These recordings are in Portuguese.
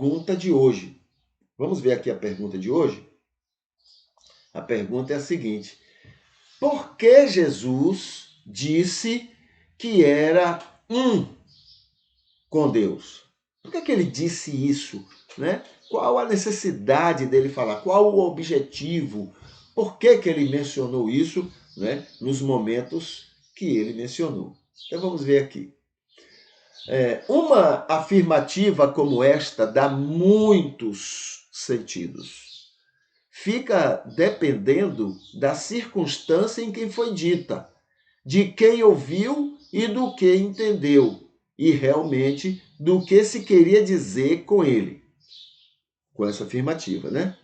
pergunta de hoje. Vamos ver aqui a pergunta de hoje? A pergunta é a seguinte: por que Jesus disse que era um com Deus? Por que ele disse isso, né? Qual a necessidade dele falar? Qual o objetivo? Por que ele mencionou isso, né, nos momentos que ele mencionou? Então vamos ver aqui. Uma afirmativa como esta dá muitos sentidos. Fica dependendo da circunstância em que foi dita, de quem ouviu e do que entendeu, e realmente do que se queria dizer com ele, com essa afirmativa, né?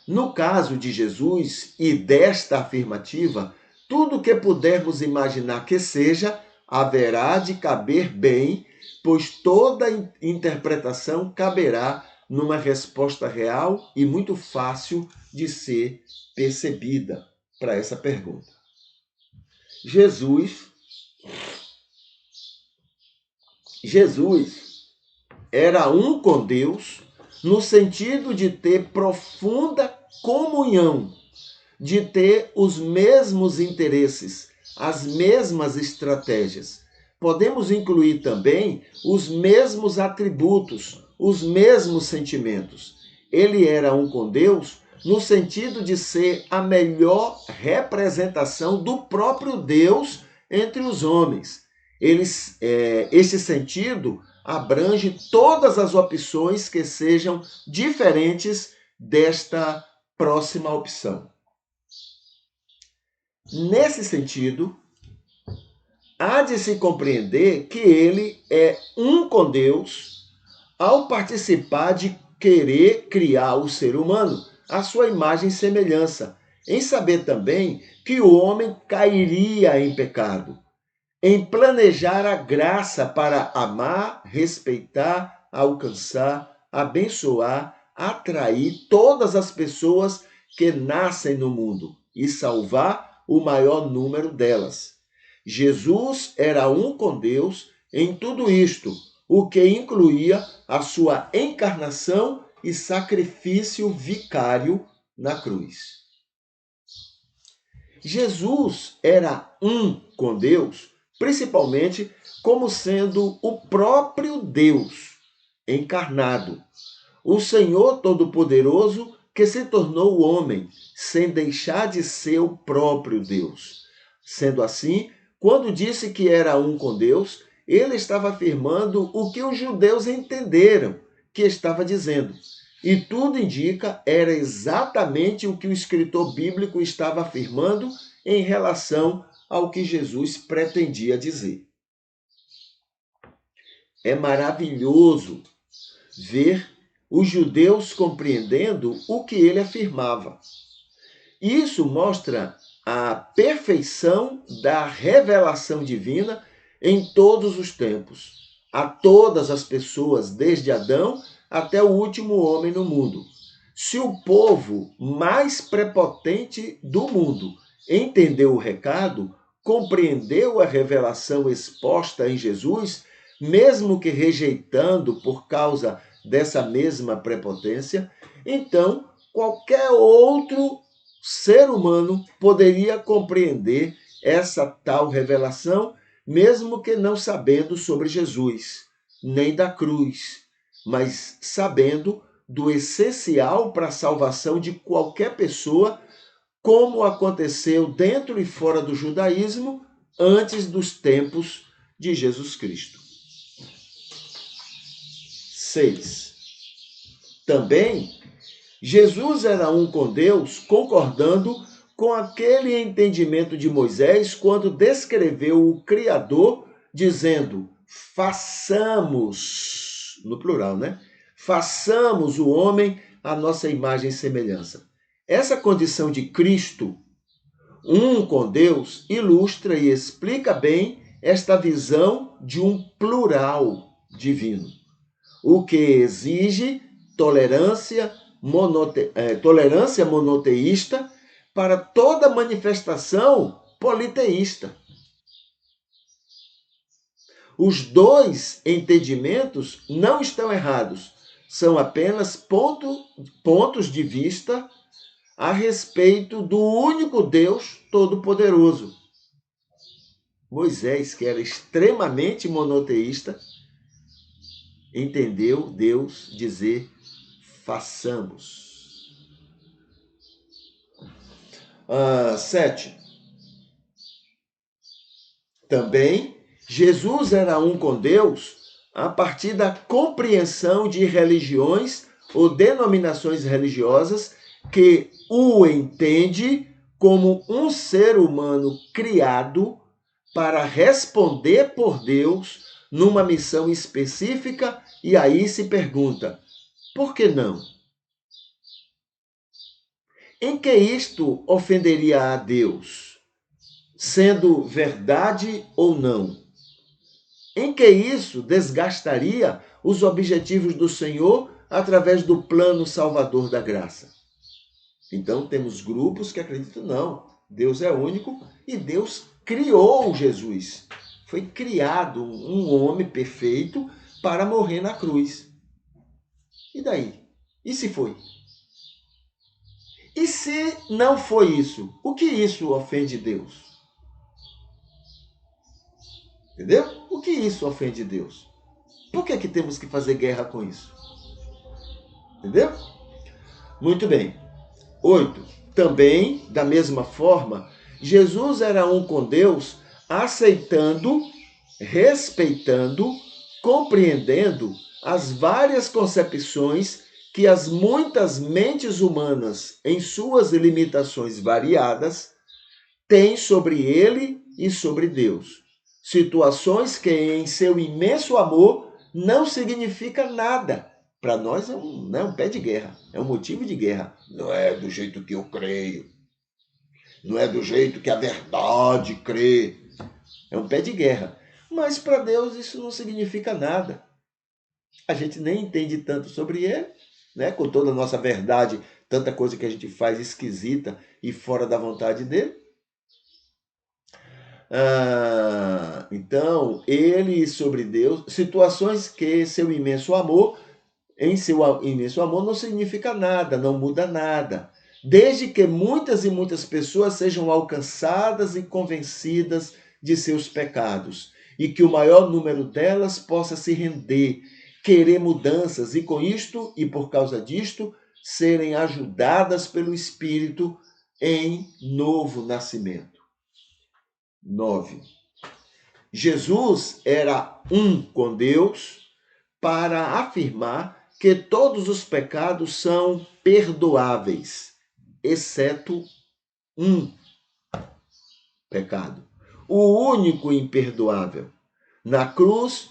No caso de Jesus e desta afirmativa, tudo que pudermos imaginar que seja, haverá de caber bem, pois toda interpretação caberá numa resposta real e muito fácil de ser percebida para essa pergunta. Jesus era um com Deus no sentido de ter profunda comunhão, de ter os mesmos interesses, as mesmas estratégias. Podemos incluir também os mesmos atributos, os mesmos sentimentos. Ele era um com Deus no sentido de ser a melhor representação do próprio Deus entre os homens. Este sentido abrange todas as opções que sejam diferentes desta próxima opção. Nesse sentido, há de se compreender que ele é um com Deus ao participar de querer criar o ser humano à sua imagem e semelhança, em saber também que o homem cairia em pecado, em planejar a graça para amar, respeitar, alcançar, abençoar, atrair todas as pessoas que nascem no mundo e salvar o maior número delas. Jesus era um com Deus em tudo isto, o que incluía a sua encarnação e sacrifício vicário na cruz. Jesus era um com Deus, principalmente como sendo o próprio Deus encarnado, o Senhor Todo-Poderoso que se tornou homem, sem deixar de ser o próprio Deus. Sendo assim, quando disse que era um com Deus, ele estava afirmando o que os judeus entenderam que estava dizendo. E tudo indica era exatamente o que o escritor bíblico estava afirmando em relação ao que Jesus pretendia dizer. É maravilhoso ver os judeus compreendendo o que ele afirmava. Isso mostra a perfeição da revelação divina em todos os tempos, a todas as pessoas, desde Adão até o último homem no mundo. Se o povo mais prepotente do mundo entendeu o recado, compreendeu a revelação exposta em Jesus, mesmo que rejeitando por causa dessa mesma prepotência, então qualquer outro ser humano poderia compreender essa tal revelação, mesmo que não sabendo sobre Jesus, nem da cruz, mas sabendo do essencial para a salvação de qualquer pessoa, como aconteceu dentro e fora do judaísmo antes dos tempos de Jesus Cristo. 6. Também, Jesus era um com Deus, concordando com aquele entendimento de Moisés quando descreveu o Criador, dizendo: façamos, no plural, né? Façamos o homem à nossa imagem e semelhança. Essa condição de Cristo, um com Deus, ilustra e explica bem esta visão de um plural divino, o que exige tolerância monoteísta para toda manifestação politeísta. Os dois entendimentos não estão errados, são apenas pontos de vista a respeito do único Deus Todo-Poderoso. Moisés, que era extremamente monoteísta, entendeu Deus dizer: façamos. 7. Também, Jesus era um com Deus a partir da compreensão de religiões ou denominações religiosas que o entende como um ser humano criado para responder por Deus numa missão específica, e aí se pergunta: por que não? Em que isto ofenderia a Deus, sendo verdade ou não? Em que isso desgastaria os objetivos do Senhor através do plano salvador da graça? Então temos grupos que acreditam: não, Deus é único e Deus criou Jesus. Foi criado um homem perfeito para morrer na cruz. E daí? E se foi? E se não foi isso? O que isso ofende Deus? Entendeu? O que isso ofende Deus? Por que temos que fazer guerra com isso? Entendeu? Muito bem. 8. Também, da mesma forma, Jesus era um com Deus, aceitando, respeitando, compreendendo as várias concepções que as muitas mentes humanas, em suas limitações variadas, têm sobre ele e sobre Deus. Situações que, em seu imenso amor, não significa nada. Para nós é um pé de guerra, é um motivo de guerra. Não é do jeito que eu creio, não é do jeito que a verdade crê. É um pé de guerra. Mas para Deus isso não significa nada. A gente nem entende tanto sobre ele, né? Com toda a nossa verdade, tanta coisa que a gente faz esquisita e fora da vontade dele. Então, ele sobre Deus, situações que seu imenso amor, em seu imenso amor não significa nada, não muda nada. Desde que muitas e muitas pessoas sejam alcançadas e convencidas de seus pecados, e que o maior número delas possa se render, querer mudanças, e com isto, e por causa disto, serem ajudadas pelo Espírito em novo nascimento. 9. Jesus era um com Deus para afirmar que todos os pecados são perdoáveis, exceto um pecado, o único imperdoável. Na cruz,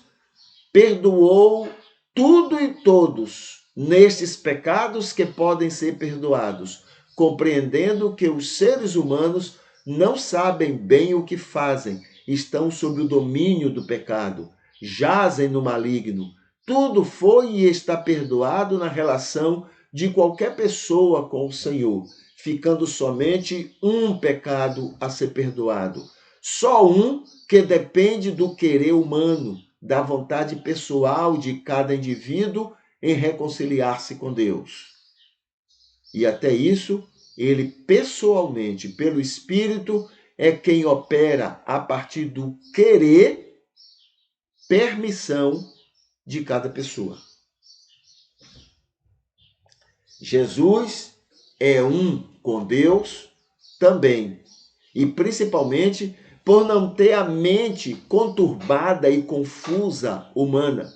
perdoou tudo e todos nestes pecados que podem ser perdoados, compreendendo que os seres humanos não sabem bem o que fazem, estão sob o domínio do pecado, jazem no maligno. Tudo foi e está perdoado na relação de qualquer pessoa com o Senhor, ficando somente um pecado a ser perdoado. Só um que depende do querer humano, da vontade pessoal de cada indivíduo em reconciliar-se com Deus. E até isso, ele pessoalmente, pelo Espírito, é quem opera a partir do querer, permissão de cada pessoa. Jesus é um com Deus também, e principalmente por não ter a mente conturbada e confusa humana,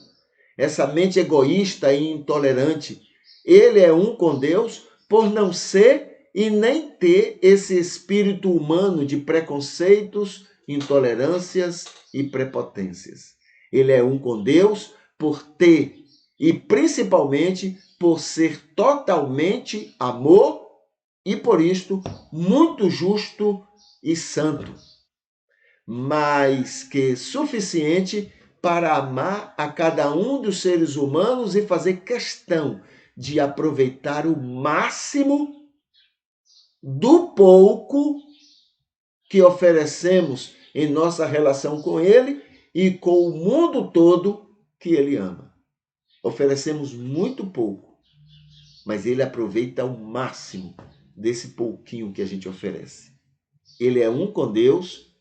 essa mente egoísta e intolerante. Ele é um com Deus por não ser e nem ter esse espírito humano de preconceitos, intolerâncias e prepotências. Ele é um com Deus por ter e principalmente por ser totalmente amor e por isto muito justo e santo, mais que suficiente para amar a cada um dos seres humanos e fazer questão de aproveitar o máximo do pouco que oferecemos em nossa relação com ele e com o mundo todo que ele ama. Oferecemos muito pouco, mas ele aproveita o máximo desse pouquinho que a gente oferece. Ele é um com Deus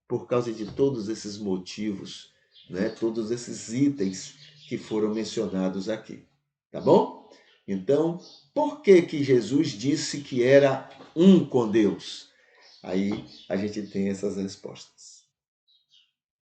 por causa de todos esses motivos, né? Todos esses itens que foram mencionados aqui. Tá bom? Então, por que que Jesus disse que era um com Deus? Aí a gente tem essas respostas.